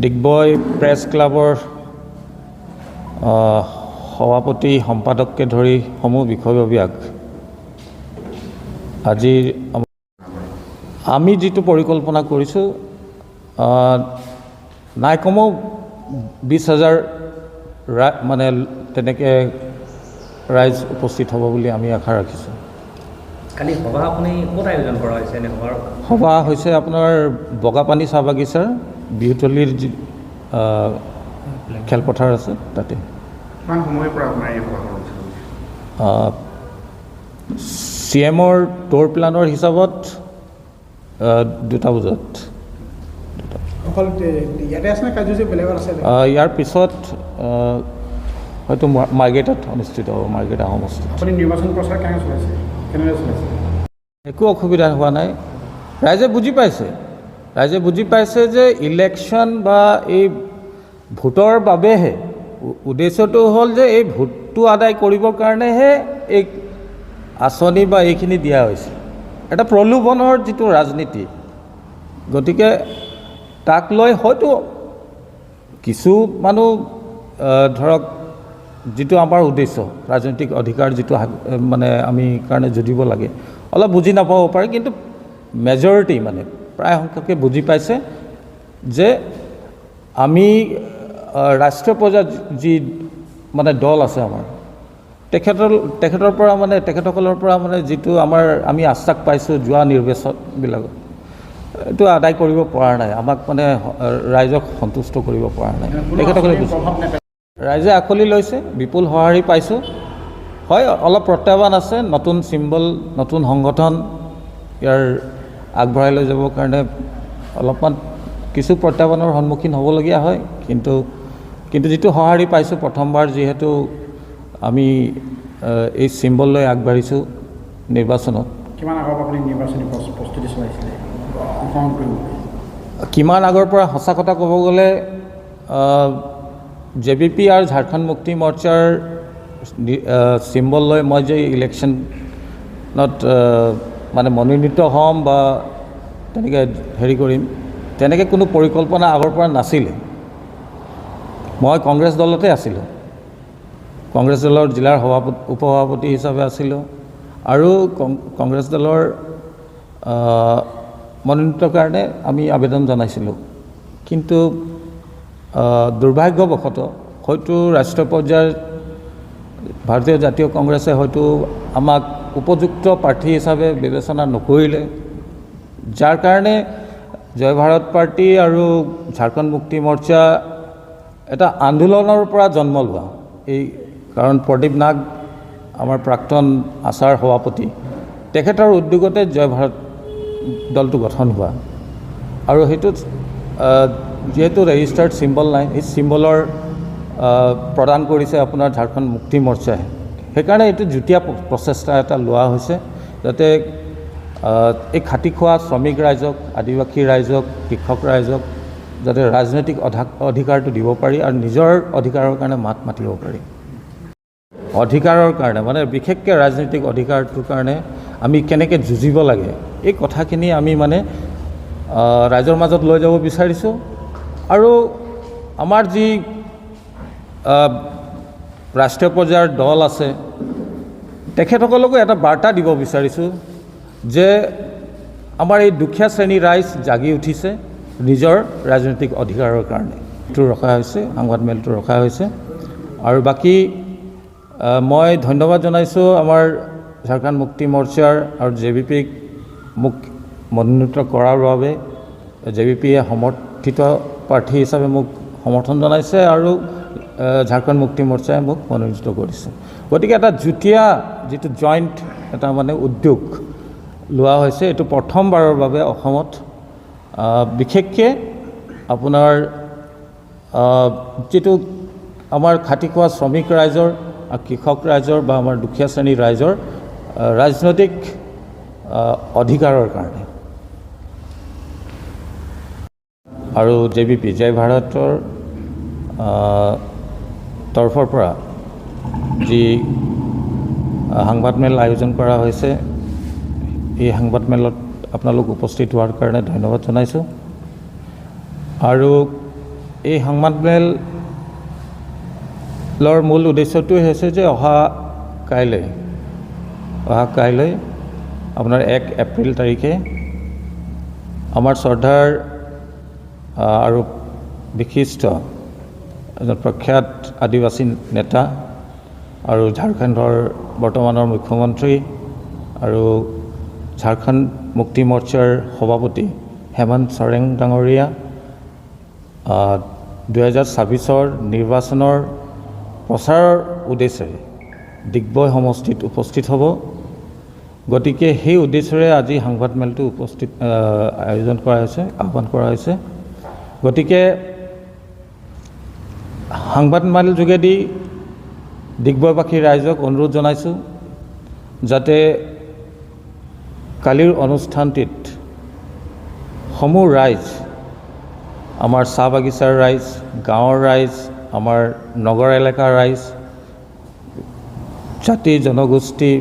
Digboi press ক্লাবৰ সভাপতি সম্পাদককে ধৰি সমূহ বিষয়ববীয়াক আজিৰ আমি যিটো পৰিকল্পনা কৰিছোঁ নাই কমেও 20,000 মানে তেনেকৈ ৰাইজ উপস্থিত হ'ব বুলি আমি আশা ৰাখিছোঁ। কালি সভা আপুনি ক'ত আয়োজন কৰা হৈছে? সভা হৈছে আপোনাৰ বগাপানী চাহ বাগিচাৰ বিহুতলীৰ যি খেলপথাৰ আছে তাতে। CMৰ ট'ৰ প্লানৰ হিচাপত 2টা বজাত। ইয়াৰ পিছত হয়তো মাৰ্গেটাত অনুষ্ঠিত হ'ব, মাৰ্গেটা সমষ্টিত। একো অসুবিধা হোৱা নাই। ৰাইজে বুজি পাইছে যে ইলেকশ্যন বা এই ভোটৰ বাবেহে উদ্দেশ্যটো হ'ল যে এই ভোটটো আদায় কৰিবৰ কাৰণেহে এই আঁচনি বা এইখিনি দিয়া হৈছে। এটা প্ৰলোভনৰ যিটো ৰাজনীতি, গতিকে তাক লৈ হয়তো কিছু মানুহ ধৰক যিটো আমাৰ উদ্দেশ্য ৰাজনৈতিক অধিকাৰ যিটো মানে আমি কাৰণে যুঁজিব লাগে অলপ বুজি নাপাব পাৰে, কিন্তু মেজৰিটি মানে প্ৰায় সংখ্যকে বুজি পাইছে যে আমি ৰাষ্ট্ৰীয় পৰ্যায়ত যি মানে দল আছে আমাৰ তেখেতসকলৰ পৰা মানে যিটো আমি আশ্বাস পাইছোঁ যোৱা নিৰ্বাচনবিলাকত, এইটো আদায় কৰিব পৰা নাই, আমাক মানে ৰাইজক সন্তুষ্ট কৰিব পৰা নাই। তেখেতসকলে ৰাইজে আঁকোৱালি লৈছে, বিপুল সঁহাৰি পাইছোঁ। হয়, অলপ প্ৰত্যাহ্বান আছে, নতুন চিম্বল, নতুন সংগঠন ইয়াৰ আগবঢ়াই লৈ যাবৰ কাৰণে অলপমান কিছু প্ৰত্যাহ্বানৰ সন্মুখীন হ'বলগীয়া হয়, কিন্তু যিটো সঁহাৰি পাইছোঁ, প্ৰথমবাৰ যিহেতু আমি এই চিম্বল লৈ আগবাঢ়িছোঁ নিৰ্বাচনত। কিমান আগৰ পৰা সঁচা কথা ক'ব গ'লে JVP আৰু ঝাৰখণ্ড মুক্তি মৰ্চাৰ চিম্বল লৈ মই যে ইলেকশ্যনত মানে মনোনীত হ'ম বা তেনেকৈ কৰিম, তেনেকৈ কোনো পৰিকল্পনা আগৰ পৰা নাছিলে। মই কংগ্ৰেছ দলতে আছিলোঁ, কংগ্ৰেছ দলৰ জিলাৰ উপসভাপতি হিচাপে আছিলোঁ আৰু কংগ্ৰেছ দলৰ মনোনীতৰ কাৰণে আমি আবেদন জনাইছিলোঁ। কিন্তু দুৰ্ভাগ্যবশতঃ হয়তো ৰাষ্ট্ৰীয় পৰ্যায়ৰ ভাৰতীয় জাতীয় কংগ্ৰেছে হয়তো আমাক উপযুক্ত প্ৰাৰ্থী হিচাপে বিবেচনা নকৰিলে, যাৰ কাৰণে জয় ভাৰত পাৰ্টি আৰু ঝাৰখণ্ড মুক্তি মৰ্চা এটা আন্দোলনৰ পৰা জন্ম লোৱা। এই কাৰণ প্ৰদীপ নাগ আমাৰ প্ৰাক্তন আচাৰ সভাপতি, তেখেতৰ উদ্যোগতে জয় ভাৰত দলটো গঠন হোৱা, আৰু সেইটোত যিহেতু ৰেজিষ্টাৰ্ড চিম্বল নাই, এই চিম্বলৰ প্ৰদান কৰিছে আপোনাৰ ঝাৰখণ্ড মুক্তি মৰ্চাই। সেইকাৰণে এইটো যুটীয়া প্ৰচেষ্টা এটা লোৱা হৈছে যাতে এই খাটি খোৱা শ্ৰমিক ৰাইজক, আদিবাসী ৰাইজক, কৃষক ৰাইজক যাতে ৰাজনৈতিক অধিকাৰটো দিব পাৰি আৰু নিজৰ অধিকাৰৰ কাৰণে মাত মাতিব পাৰি। অধিকাৰৰ কাৰণে মানে বিশেষকৈ ৰাজনৈতিক অধিকাৰটোৰ কাৰণে আমি কেনেকৈ যুঁজিব লাগে, এই কথাখিনি আমি মানে ৰাইজৰ মাজত লৈ যাব বিচাৰিছোঁ। আৰু আমাৰ যি ৰাষ্ট্ৰীয় পৰ্যায়ৰ দল আছে তেখেতসকলকো এটা বাৰ্তা দিব বিচাৰিছোঁ যে আমাৰ এই দুখীয়া শ্ৰেণীৰ ৰাইজ জাগি উঠিছে নিজৰ ৰাজনৈতিক অধিকাৰৰ কাৰণে। এইটো ৰখা হৈছে, সংবাদমেলটো ৰখা হৈছে। আৰু বাকী মই ধন্যবাদ জনাইছোঁ আমাৰ ঝাৰখণ্ড মুক্তি মৰ্চাৰ আৰু JVPক মোক মনোনীত কৰাৰ বাবে। JVPয়ে সমৰ্থিত প্ৰাৰ্থী হিচাপে মোক সমৰ্থন জনাইছে আৰু ঝাৰখণ্ড মুক্তি মৰ্চাই মোক মনোনীত কৰিছে। গতিকে এটা যুটীয়া যিটো জইণ্ট এটা মানে উদ্যোগ লোৱা হৈছে, এইটো প্ৰথমবাৰৰ বাবে অসমত। বিশেষকৈ আপোনাৰ যিটো আমাৰ খাটি খোৱা শ্ৰমিক ৰাইজৰ আৰু কৃষক ৰাইজৰ বা আমাৰ দুখীয়া শ্ৰেণীৰ ৰাইজৰ ৰাজনৈতিক অধিকাৰৰ কাৰণে। আৰু JVP জয় ভাৰতৰ তৰফৰ পৰা যি সংবাদমেল আয়োজন কৰা হৈছে, এই সংবাদমেলত আপোনালোক উপস্থিত হোৱাৰ কাৰণে ধন্যবাদ জনাইছোঁ। আৰু এই সংবাদমেলৰ মূল উদ্দেশ্যটোৱে হৈছে যে অহা কাইলৈ আপোনাৰ 1 এপ্ৰিল তাৰিখে আমাৰ শ্ৰদ্ধাৰ আৰু বিশিষ্ট এজন প্ৰখ্যাত আদিবাসী নেতা আৰু ঝাৰখণ্ডৰ বৰ্তমানৰ মুখ্যমন্ত্ৰী আৰু ঝাৰখণ্ড মুক্তি মৰ্চাৰ সভাপতি হেমন্ত চৰেং ডাঙৰীয়া 2026 নিৰ্বাচনৰ প্ৰচাৰৰ উদ্দেশ্যে ডিগবৈ সমষ্টিত উপস্থিত হ'ব। গতিকে সেই উদ্দেশ্যৰে আজি সংবাদমেলটো আয়োজন কৰা হৈছে, আহ্বান কৰা হৈছে। গতিকে সংবাদমেল যোগেদি ডিগবৈবাসী ৰাইজক অনুৰোধ জনাইছোঁ যাতে কালিৰ অনুষ্ঠানটিত সমূহ ৰাইজ, আমাৰ চাহ বাগিচাৰ ৰাইজ, গাঁৱৰ ৰাইজ, আমাৰ নগৰ এলেকাৰ ৰাইজ, জাতি জনগোষ্ঠী,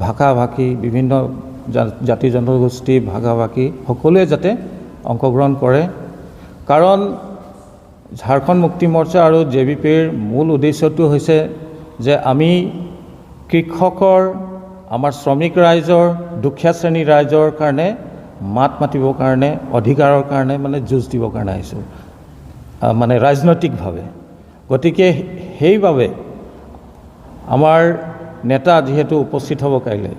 ভাষা ভাষী, বিভিন্ন জাতি জনগোষ্ঠী, ভাষা ভাষী সকলোৱে যাতে অংশগ্ৰহণ কৰে। কাৰণ ঝাৰখণ্ড মুক্তি মৰ্চা আৰু JVPৰ মূল উদ্দেশ্যটো হৈছে যে আমি কৃষকৰ, আমাৰ শ্ৰমিক ৰাইজৰ, দুখীয়া শ্ৰেণীৰ ৰাইজৰ কাৰণে মাত মাতিবৰ কাৰণে, অধিকাৰৰ কাৰণে মানে যুঁজ দিবৰ কাৰণে আহিছোঁ, মানে ৰাজনৈতিকভাৱে। গতিকে সেইবাবে আমাৰ নেতা যিহেতু উপস্থিত হ'ব কাইলৈ,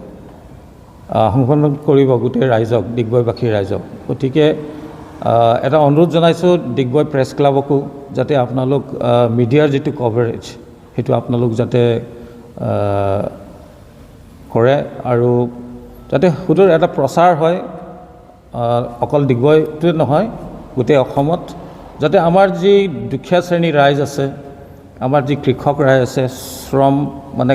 সংবোধন কৰিব গোটেই ৰাইজক, ডিগবৈবাসী ৰাইজক। গতিকে এটা অনুৰোধ জনাইছোঁ ডিগবৈ প্ৰেছ ক্লাবকো, যাতে আপোনালোক মিডিয়াৰ যিটো কভাৰেজ সেইটো আপোনালোক যাতে কৰে আৰু যাতে সুদূৰ এটা প্ৰচাৰ হয়, অকল ডিগবৈটোৱে নহয় গোটেই অসমত, যাতে আমাৰ যি দুখীয়া শ্ৰেণীৰ ৰাইজ আছে, আমাৰ যি কৃষক ৰাইজ আছে, শ্ৰম মানে